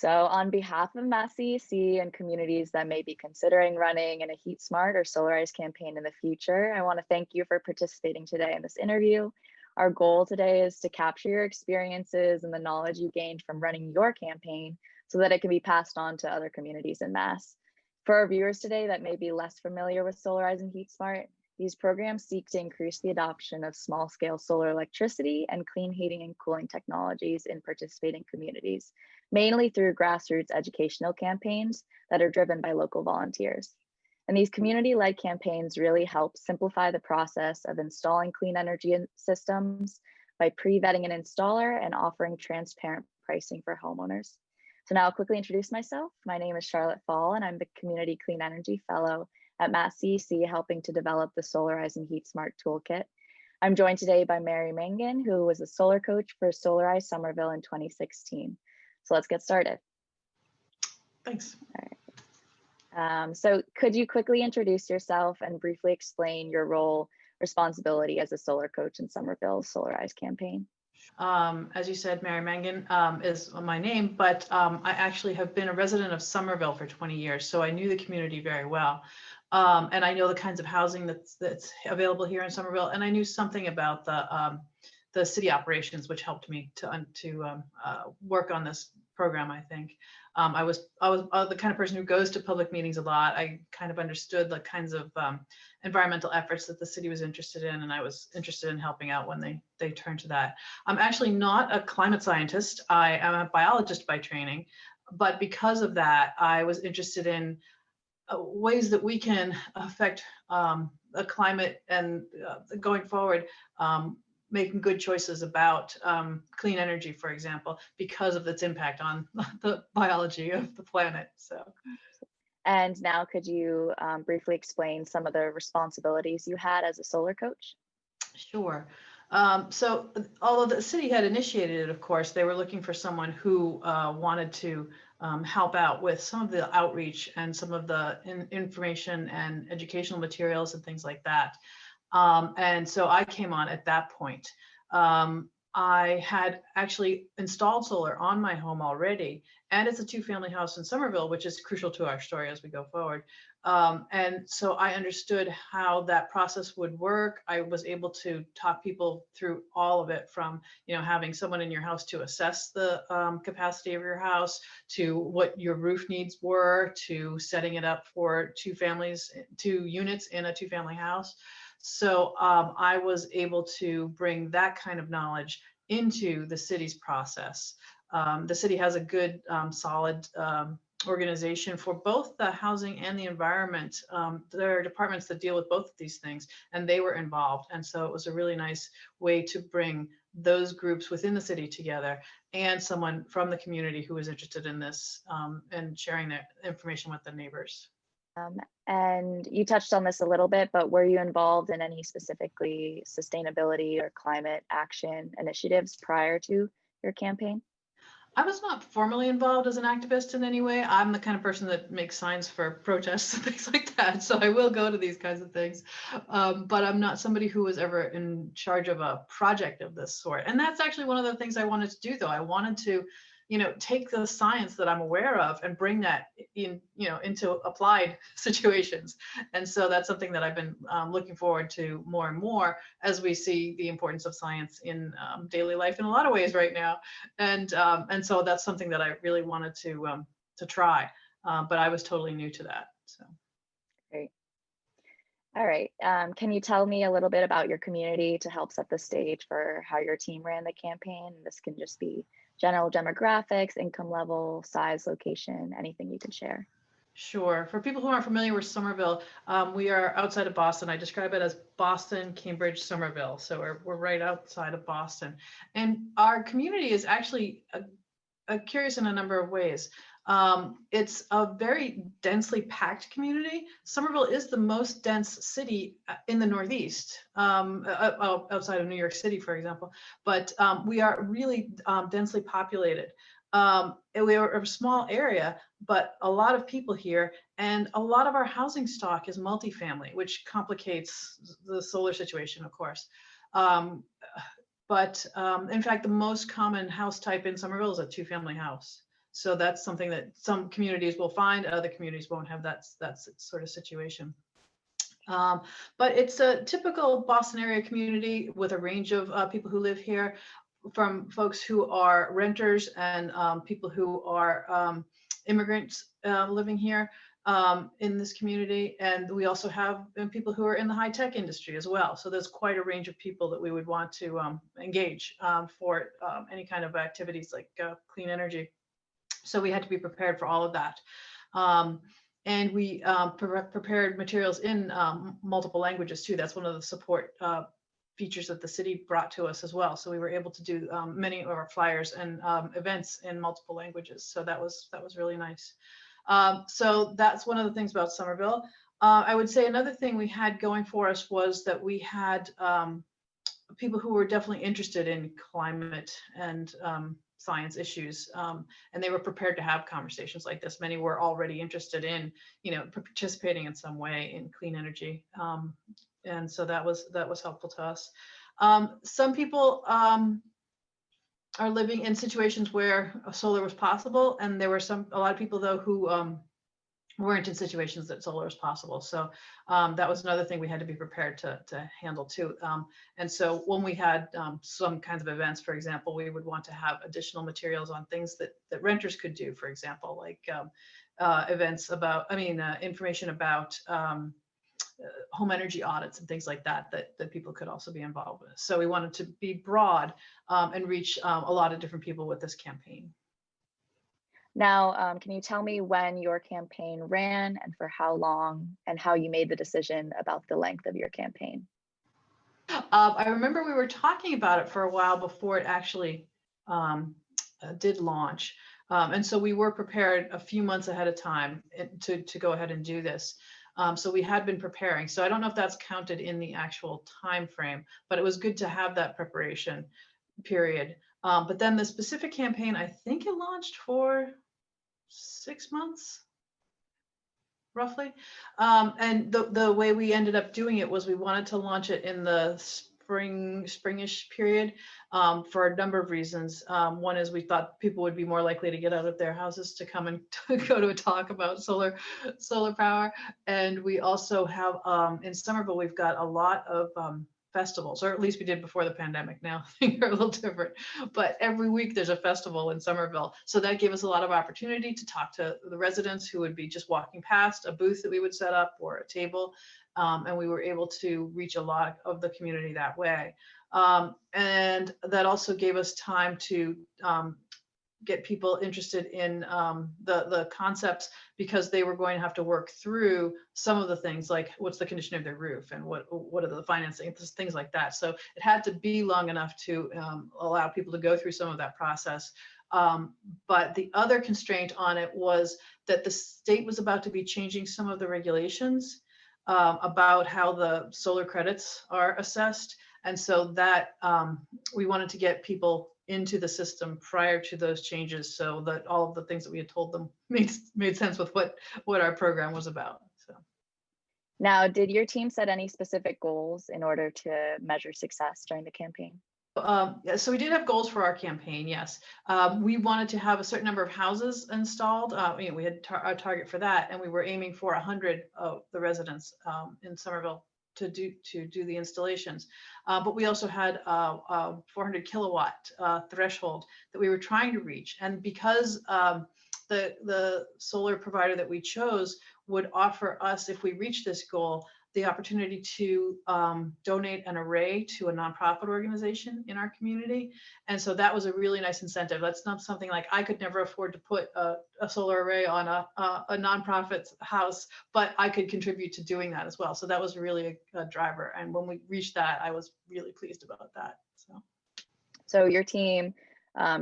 So on behalf of Mass CEC and communities that may be considering running in a heat smart or solarized campaign in the future, I want to thank you for participating today in this interview. Our goal today is to capture your experiences and the knowledge you gained from running your campaign so that it can be passed on to other communities in Mass. For our viewers today that may be less familiar with Solarize and Heat Smart, these programs seek to increase the adoption of small-scale solar electricity and clean heating and cooling technologies in participating communities, mainly through grassroots educational campaigns that are driven by local volunteers. And these community-led campaigns really help simplify the process of installing clean energy systems by pre-vetting an installer and offering transparent pricing for homeowners. So now I'll quickly introduce myself. My name is Charlotte Fall, and I'm the Community Clean Energy Fellow at Mass CEC, helping to develop the Solarize and Heat Smart Toolkit. I'm joined today by Mary Mangan, who was a solar coach for Solarize Somerville in 2016. So let's get started. Thanks. All right. So could you quickly introduce yourself and briefly explain your role, responsibility as a solar coach in Somerville's Solarize campaign? As you said, Mary Mangan is my name, but I actually have been a resident of Somerville for 20 years, so I knew the community very well. And I know the kinds of housing that's available here in Somerville, and I knew something about the city operations, which helped me to work on this program. I think I was the kind of person who goes to public meetings a lot. I kind of understood the kinds of environmental efforts that the city was interested in, and I was interested in helping out when they turned to that. I'm actually not a climate scientist. I am a biologist by training, but because of that, I was interested in ways that we can affect the climate and going forward, making good choices about clean energy, for example, because of its impact on the biology of the planet. So. And now could you briefly explain some of the responsibilities you had as a solar coach? Sure. So although the city had initiated it, of course, they were looking for someone who wanted to help out with some of the outreach and some of the information and educational materials and things like that. And so I came on at that point. I had actually installed solar on my home already, and it's a two-family house in Somerville, which is crucial to our story as we go forward. And so I understood how that process would work. I was able to talk people through all of it, from having someone in your house to assess the capacity of your house, to what your roof needs were, to setting it up for two units in a two-family house. So I was able to bring that kind of knowledge into the city's process. The city has a good, solid organization for both the housing and the environment. There are departments that deal with both of these things, and they were involved. And so it was a really nice way to bring those groups within the city together, and someone from the community who was interested in this and sharing their information with the neighbors. And you touched on this a little bit, but were you involved in any specifically sustainability or climate action initiatives prior to your campaign? I was not formally involved as an activist in any way. I'm the kind of person that makes signs for protests and things like that, so I will go to these kinds of things. But I'm not somebody who was ever in charge of a project of this sort. And that's actually one of the things I wanted to do, though. I wanted to take the science that I'm aware of and bring that into applied situations. And so that's something that I've been looking forward to more and more as we see the importance of science in daily life in a lot of ways right now. And so that's something that I really wanted to try, but I was totally new to that. So. Great. All right. Can you tell me a little bit about your community to help set the stage for how your team ran the campaign? This can just be general demographics, income level, size, location, anything you can share. Sure. For people who aren't familiar with Somerville, we are outside of Boston. I describe it as Boston, Cambridge, Somerville. So we're right outside of Boston. And our community is actually curious in a number of ways. It's a very densely packed community. Somerville is the most dense city in the Northeast, outside of New York City, for example. But we are really densely populated. We are a small area, but a lot of people here, and a lot of our housing stock is multifamily, which complicates the solar situation, of course. But in fact, the most common house type in Somerville is a two-family house. So that's something that some communities will find, other communities won't have that sort of situation. But it's a typical Boston area community with a range of people who live here, from folks who are renters and people who are immigrants living here in this community. And we also have people who are in the high tech industry as well. So there's quite a range of people that we would want to engage for any kind of activities like clean energy. So we had to be prepared for all of that. And we prepared materials in multiple languages too. That's one of the support features that the city brought to us as well. So we were able to do many of our flyers and events in multiple languages. So that was really nice. So that's one of the things about Somerville. I would say another thing we had going for us was that we had people who were definitely interested in climate and science issues, and they were prepared to have conversations like this. Many were already interested in, participating in some way in clean energy, and so that was helpful to us. Some people are living in situations where solar was possible, and there were a lot of people though who weren't in situations that solar was possible. So that was another thing we had to be prepared to handle too. And so when we had some kinds of events, for example, we would want to have additional materials on things that renters could do, for example, like events about, information about home energy audits and things like that people could also be involved with. So we wanted to be broad and reach a lot of different people with this campaign. Now, can you tell me when your campaign ran and for how long, and how you made the decision about the length of your campaign? I remember we were talking about it for a while before it actually did launch. And so we were prepared a few months ahead of time to go ahead and do this. So we had been preparing. So I don't know if that's counted in the actual time frame, but it was good to have that preparation period. But then the specific campaign, I think it launched for 6 months, roughly. And the way we ended up doing it was we wanted to launch it in the springish period for a number of reasons. One is we thought people would be more likely to get out of their houses to come and to go to a talk about solar power. And we also have in Somerville, we've got a lot of festivals, or at least we did before the pandemic. Now things are a little different, but every week there's a festival in Somerville. So that gave us a lot of opportunity to talk to the residents who would be just walking past a booth that we would set up or a table. And we were able to reach a lot of the community that way. And that also gave us time to get people interested in the concepts, because they were going to have to work through some of the things like what's the condition of their roof and what are the financing, things like that. So it had to be long enough to allow people to go through some of that process. But the other constraint on it was that the state was about to be changing some of the regulations about how the solar credits are assessed. And so that we wanted to get people into the system prior to those changes, so that all of the things that we had told them made sense with what our program was about. So now, did your team set any specific goals in order to measure success during the campaign? So we did have goals for our campaign, yes. We wanted to have a certain number of houses installed. We had a target for that, and we were aiming for 100 of the residents in Somerville to do the installations. But we also had a 400 kilowatt threshold that we were trying to reach. And because the solar provider that we chose would offer us, if we reach this goal, the opportunity to donate an array to a nonprofit organization in our community. And so that was a really nice incentive. That's not something like, I could never afford to put a solar array on a nonprofit's house, but I could contribute to doing that as well. So that was really a driver. And when we reached that, I was really pleased about that. So your team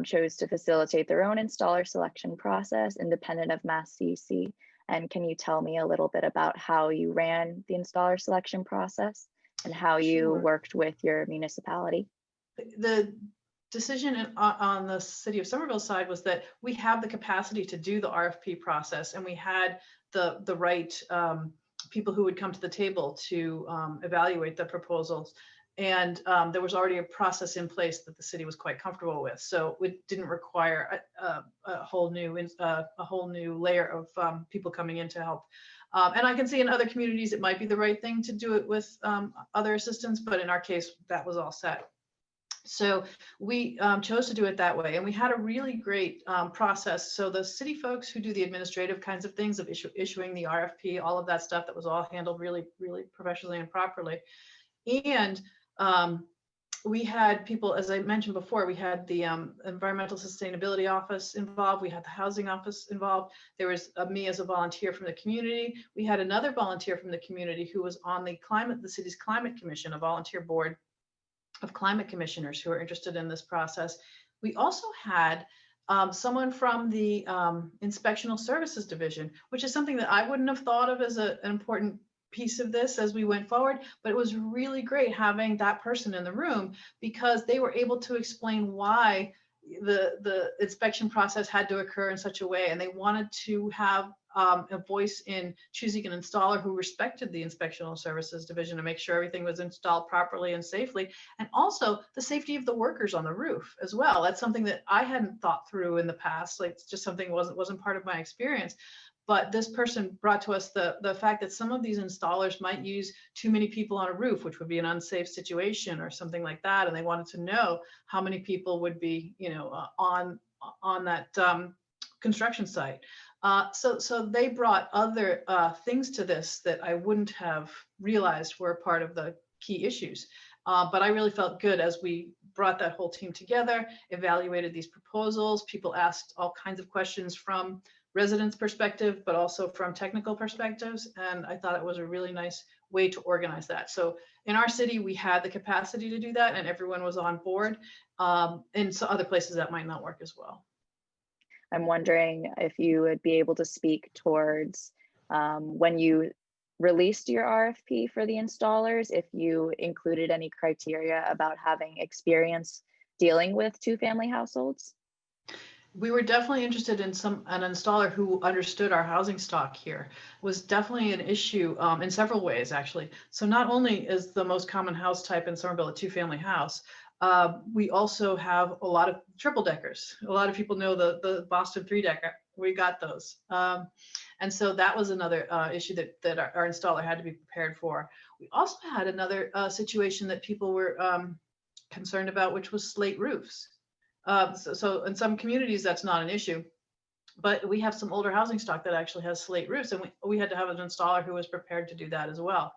chose to facilitate their own installer selection process independent of Mass CEC. And can you tell me a little bit about how you ran the installer selection process and how you worked with your municipality? The decision on the City of Somerville side was that we have the capacity to do the RFP process, and we had the right people who would come to the table to evaluate the proposals. and there was already a process in place that the city was quite comfortable with. So it didn't require a whole new layer of people coming in to help. And I can see in other communities it might be the right thing to do it with other assistance, but in our case, that was all set. So we chose to do it that way, and we had a really great process. So the city folks who do the administrative kinds of things of issuing the RFP, all of that stuff, that was all handled really, really professionally and properly. And we had people, as I mentioned before, we had the environmental sustainability office involved. We had the housing office involved. There was me as a volunteer from the community. We had another volunteer from the community who was on the city's climate commission, a volunteer board of climate commissioners who are interested in this process. We also had someone from the inspectional services division, which is something that I wouldn't have thought of as an important piece of this as we went forward, but it was really great having that person in the room, because they were able to explain why the inspection process had to occur in such a way, and they wanted to have a voice in choosing an installer who respected the inspectional services division to make sure everything was installed properly and safely, and also the safety of the workers on the roof as well. That's something that I hadn't thought through in the past. Like, it's just something wasn't part of my experience. But this person brought to us the fact that some of these installers might use too many people on a roof, which would be an unsafe situation or something like that. And they wanted to know how many people would be, on that construction site. So they brought other things to this that I wouldn't have realized were part of the key issues. But I really felt good as we brought that whole team together, evaluated these proposals. People asked all kinds of questions from residents' perspective, but also from technical perspectives. And I thought it was a really nice way to organize that. So in our city, we had the capacity to do that, and everyone was on board. In some other places that might not work as well. I'm wondering if you would be able to speak towards when you released your RFP for the installers, if you included any criteria about having experience dealing with two-family households? We were definitely interested in an installer who understood our housing stock here. It was definitely an issue in several ways, actually. So not only is the most common house type in Somerville a two-family house, we also have a lot of triple deckers. A lot of people know the Boston 3-decker. We got those. And so that was another issue that our installer had to be prepared for. We also had another situation that people were concerned about, which was slate roofs. So in some communities, that's not an issue, but we have some older housing stock that actually has slate roofs, and we had to have an installer who was prepared to do that as well.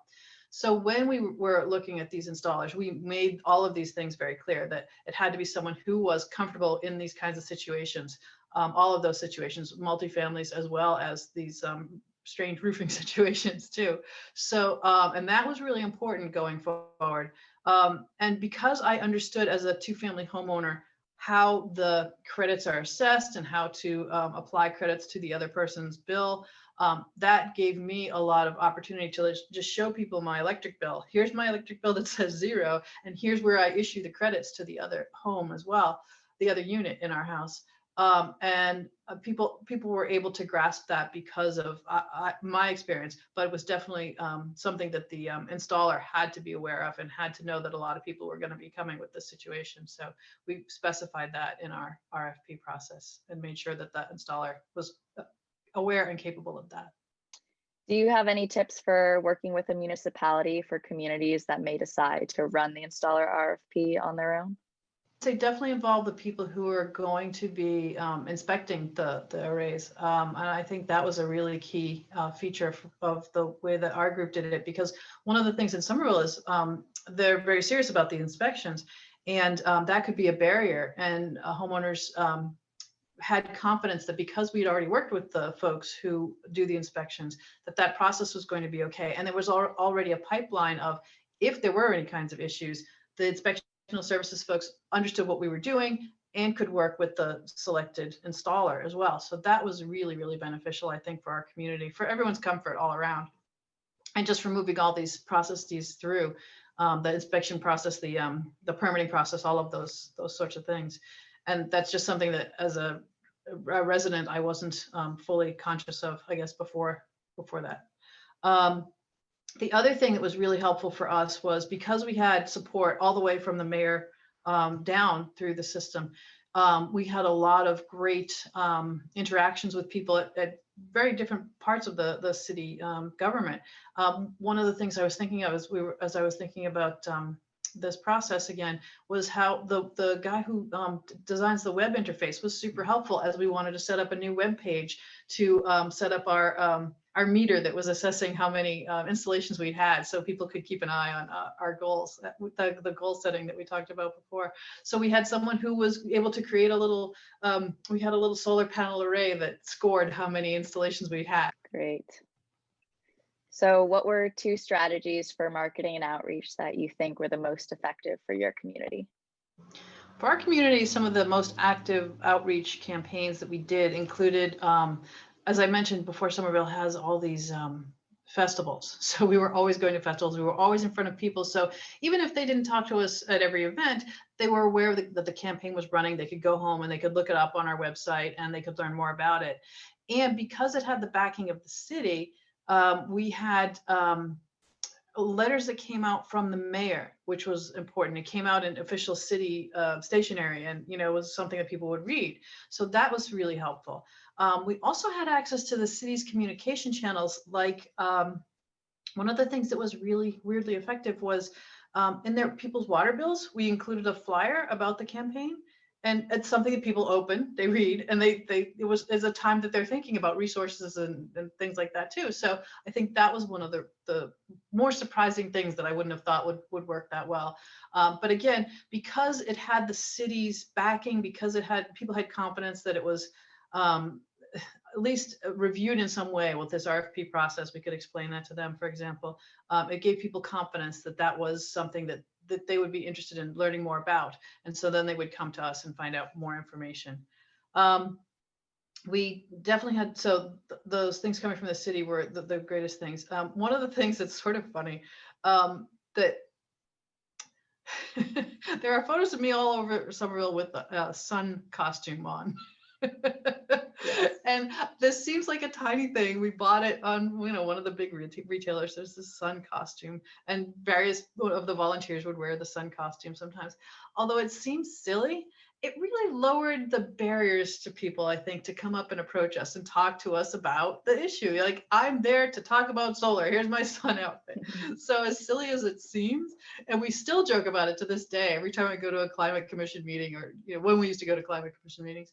So when we were looking at these installers, we made all of these things very clear, that it had to be someone who was comfortable in these kinds of situations, all of those situations, multifamilies, as well as these strange roofing situations too. So, and that was really important going forward. And because I understood as a two-family homeowner how the credits are assessed and how to apply credits to the other person's bill, that gave me a lot of opportunity to just show people my electric bill. Here's my electric bill that says 0, and here's where I issue the credits to the other home as well, the other unit in our house. And people were able to grasp that because of my experience, but it was definitely something that the installer had to be aware of and had to know that a lot of people were going to be coming with this situation. So we specified that in our RFP process and made sure that that installer was aware and capable of that. Do you have any tips for working with a municipality for communities that may decide to run the installer RFP on their own? They definitely involve the people who are going to be inspecting the arrays. And I think that was a really key feature of the way that our group did it, because one of the things in Somerville is they're very serious about the inspections, and that could be a barrier. And homeowners had confidence that because we'd already worked with the folks who do the inspections, that process was going to be okay. And there was already a pipeline of, if there were any kinds of issues, the inspection services folks understood what we were doing and could work with the selected installer as well. So that was really, really beneficial, I think, for our community, for everyone's comfort all around. And just for moving all these processes through the inspection process, the permitting process, all of those sorts of things. And that's just something that as a resident, I wasn't fully conscious of, I guess, before that. The other thing that was really helpful for us was because we had support all the way from the mayor down through the system. We had a lot of great interactions with people at very different parts of the city government. One of the things I was thinking of as I was thinking about this process again was how the guy who designs the web interface was super helpful as we wanted to set up a new web page to set up our meter that was assessing how many installations we'd had, so people could keep an eye on our goals, the goal setting that we talked about before. So we had someone who was able to create a little, we had a little solar panel array that scored how many installations we had. Great. So what were 2 strategies for marketing and outreach that you think were the most effective for your community? For our community, some of the most active outreach campaigns that we did included, as I mentioned before, Somerville has all these festivals. So we were always going to festivals. We were always in front of people. So even if they didn't talk to us at every event, they were aware that the campaign was running. They could go home and they could look it up on our website and they could learn more about it. And because it had the backing of the city, we had letters that came out from the mayor, which was important. It came out in official city stationery, and it was something that people would read. So that was really helpful. We also had access to the city's communication channels. Like one of the things that was really weirdly effective was in their people's water bills, we included a flyer about the campaign. And it's something that people open, they read, and it was a time that they're thinking about resources and things like that too. So I think that was one of the more surprising things that I wouldn't have thought would work that well. But again, because it had the city's backing, because people had confidence that it was at least reviewed in some way with this RFP process, we could explain that to them, for example. It gave people confidence that that was something that they would be interested in learning more about. And so then they would come to us and find out more information. We definitely had, those things coming from the city were the greatest things. One of the things that's sort of funny, that there are photos of me all over Somerville with a sun costume on. And this seems like a tiny thing. We bought it on one of the big retailers. There's this sun costume, and various of the volunteers would wear the sun costume sometimes. Although it seems silly, it really lowered the barriers to people, I think, to come up and approach us and talk to us about the issue. Like, I'm there to talk about solar. Here's my sun outfit. So as silly as it seems, and we still joke about it to this day, every time I go to a climate commission meeting, or when we used to go to climate commission meetings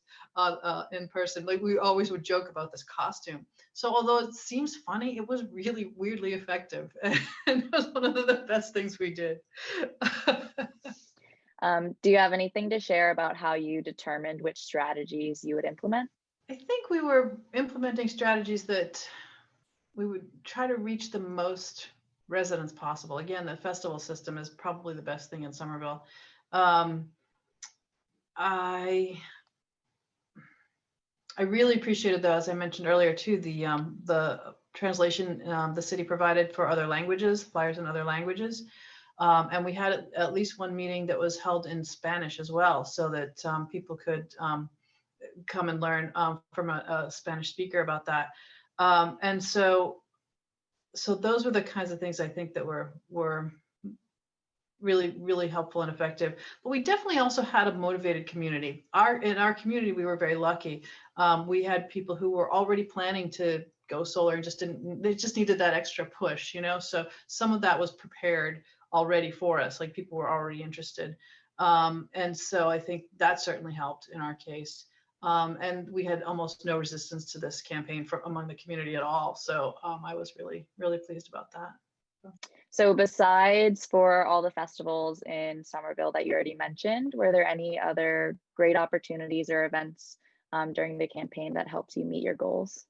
in person, like, we always would joke about this costume. So although it seems funny, it was really weirdly effective. And it was one of the best things we did. Do you have anything to share about how you determined which strategies you would implement? I think we were implementing strategies that we would try to reach the most residents possible. Again, the festival system is probably the best thing in Somerville. I really appreciated, though, as I mentioned earlier too, the translation the city provided for other languages, flyers in other languages. And we had at least one meeting that was held in Spanish as well, so that people could come and learn from a Spanish speaker about that. And so those were the kinds of things I think that were really, really helpful and effective. But we definitely also had a motivated community. In our community, we were very lucky. We had people who were already planning to go solar and they just needed that extra push, So some of that was prepared already for us, like people were already interested. And so I think that certainly helped in our case. And we had almost no resistance to this campaign among the community at all. So I was really, really pleased about that. So besides for all the festivals in Somerville that you already mentioned, were there any other great opportunities or events during the campaign that helped you meet your goals?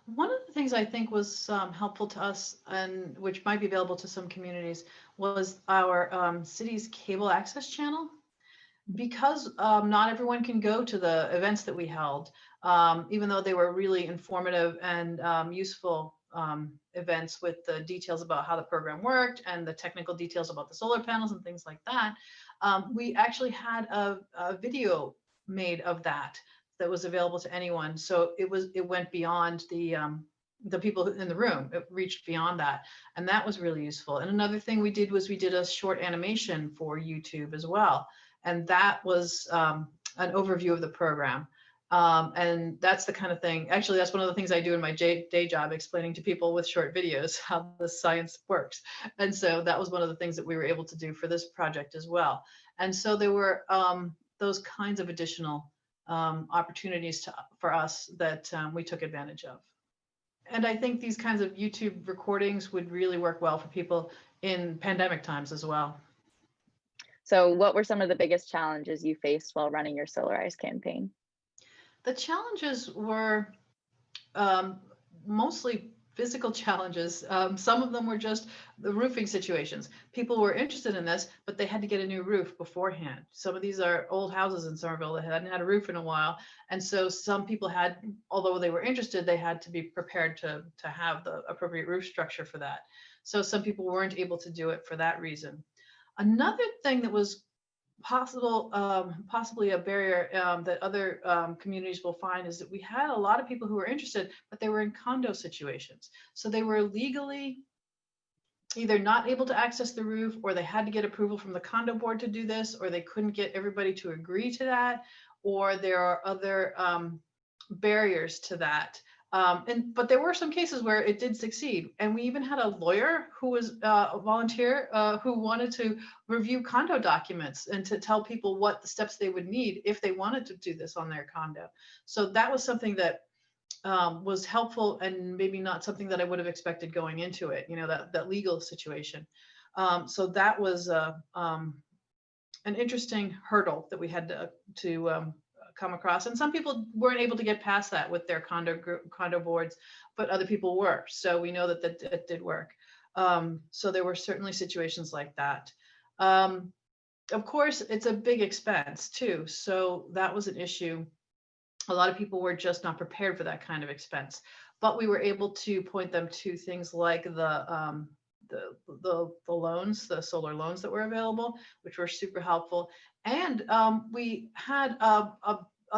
One of the things I think was helpful to us, and which might be available to some communities, was our city's cable access channel. Because not everyone can go to the events that we held, even though they were really informative and useful events with the details about how the program worked and the technical details about the solar panels and things like that. We actually had a video made of that was available to anyone. So it went beyond the the people in the room. It reached beyond that, and that was really useful. And another thing we did was we did a short animation for YouTube as well, and that was an overview of the program. And that's the kind of thing, actually, that's one of the things I do in my day job, explaining to people with short videos how the science works. And so that was one of the things that we were able to do for this project as well. And so there were those kinds of additional opportunities for us that we took advantage of. And I think these kinds of YouTube recordings would really work well for people in pandemic times as well. So what were some of the biggest challenges you faced while running your Solarize campaign? The challenges were mostly physical challenges. Some of them were just the roofing situations. People were interested in this, but they had to get a new roof beforehand. Some of these are old houses in Somerville that hadn't had a roof in a while. And so some people had, although they were interested, they had to be prepared to have the appropriate roof structure for that. So some people weren't able to do it for that reason. Another thing that was possibly a barrier that other communities will find is that we had a lot of people who were interested, but they were in condo situations. So they were legally either not able to access the roof, or they had to get approval from the condo board to do this, or they couldn't get everybody to agree to that, or there are other barriers to that. But there were some cases where it did succeed. And we even had a lawyer who was a volunteer who wanted to review condo documents and to tell people what the steps they would need if they wanted to do this on their condo. So that was something that was helpful, and maybe not something that I would have expected going into it, that legal situation. So that was an interesting hurdle that we had to come across, and some people weren't able to get past that with their condo boards, but other people were. So we know that it did work. So there were certainly situations like that. Of course, it's a big expense too, so that was an issue. A lot of people were just not prepared for that kind of expense, but we were able to point them to things like the loans, the solar loans that were available, which were super helpful. And we had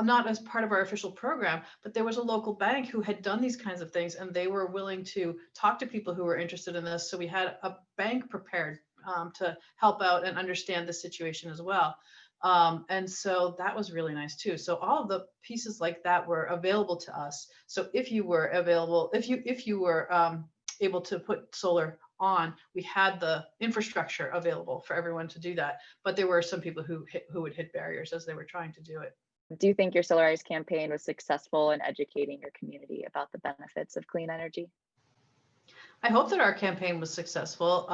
not as part of our official program, but there was a local bank who had done these kinds of things, and they were willing to talk to people who were interested in this. So we had a bank prepared to help out and understand the situation as well. And so that was really nice too. So all of the pieces like that were available to us. So if you were available, if you were able to put solar on, we had the infrastructure available for everyone to do that. But there were some people who would hit barriers as they were trying to do it. Do you think your Solarize campaign was successful in educating your community about the benefits of clean energy? I hope that our campaign was successful.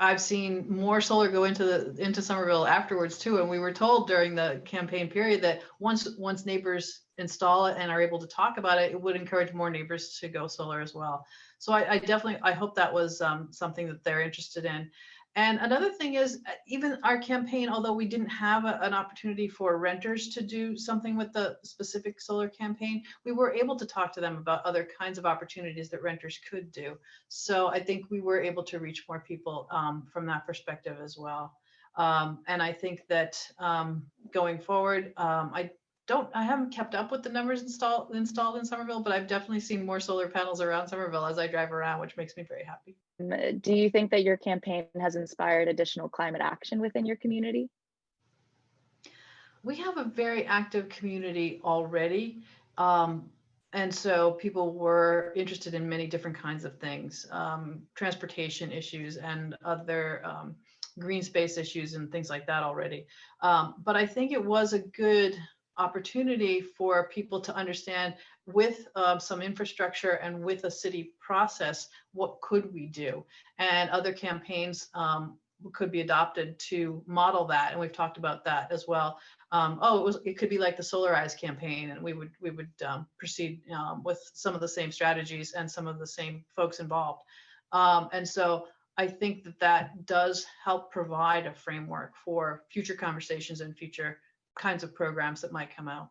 I've seen more solar go into Somerville afterwards too, and we were told during the campaign period that once neighbors install it and are able to talk about it, it would encourage more neighbors to go solar as well. So I hope that was something that they're interested in. And another thing is, even our campaign, although we didn't have an opportunity for renters to do something with the specific solar campaign, we were able to talk to them about other kinds of opportunities that renters could do. So I think we were able to reach more people from that perspective as well. And I think that going forward, I haven't kept up with the numbers installed in Somerville, but I've definitely seen more solar panels around Somerville as I drive around, which makes me very happy. Do you think that your campaign has inspired additional climate action within your community? We have a very active community already. And so people were interested in many different kinds of things, transportation issues and other green space issues and things like that already. But I think it was a good opportunity for people to understand, with some infrastructure and with a city process, what could we do? And other campaigns could be adopted to model that. And we've talked about that as well. It could be like the Solarize campaign, and we would proceed with some of the same strategies and some of the same folks involved. And so I think that does help provide a framework for future conversations and future kinds of programs that might come out.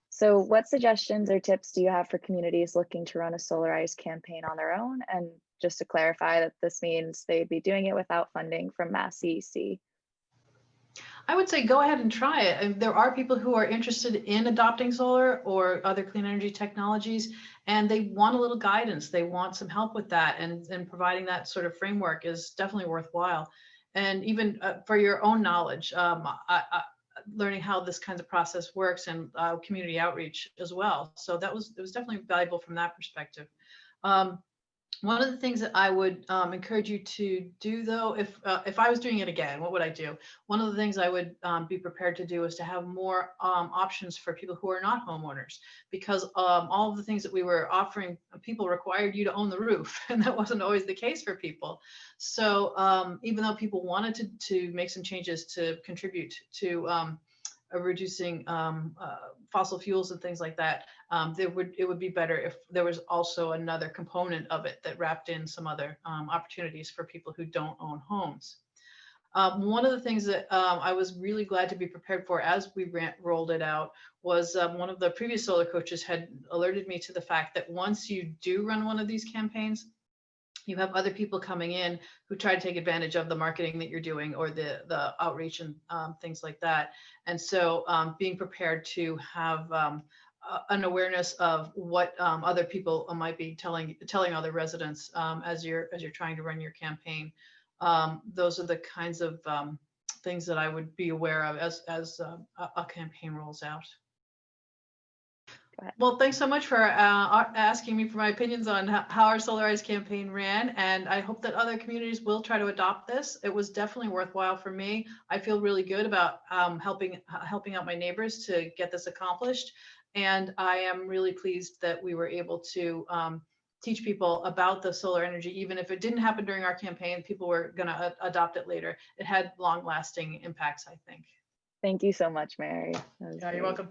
So what suggestions or tips do you have for communities looking to run a Solarize campaign on their own? And just to clarify that this means they'd be doing it without funding from Mass CEC. I would say go ahead and try it. And there are people who are interested in adopting solar or other clean energy technologies, and they want a little guidance. They want some help with that, and providing that sort of framework is definitely worthwhile. And even for your own knowledge, learning how this kind of process works, and community outreach as well. So it was definitely valuable from that perspective. Um, One of the things that I would encourage you to do, though, if I was doing it again, what would I do? One of the things I would be prepared to do is to have more options for people who are not homeowners, because all of the things that we were offering people required you to own the roof, and that wasn't always the case for people. So even though people wanted to make some changes to contribute to reducing fossil fuels and things like that, it would be better if there was also another component of it that wrapped in some other opportunities for people who don't own homes. One of the things that I was really glad to be prepared for as we rolled it out was one of the previous solar coaches had alerted me to the fact that once you do run one of these campaigns, you have other people coming in who try to take advantage of the marketing that you're doing, or the outreach and things like that. And so being prepared to have an awareness of what other people might be telling other residents as you're trying to run your campaign. Those are the kinds of things that I would be aware of as a campaign rolls out. Well, thanks so much for asking me for my opinions on how our Solarize campaign ran, and I hope that other communities will try to adopt this. It was definitely worthwhile for me. I feel really good about helping out my neighbors to get this accomplished, and I am really pleased that we were able to teach people about the solar energy. Even if it didn't happen during our campaign, people were going to adopt it later. It had long-lasting impacts, I think. Thank you so much, Mary. Yeah, you're welcome.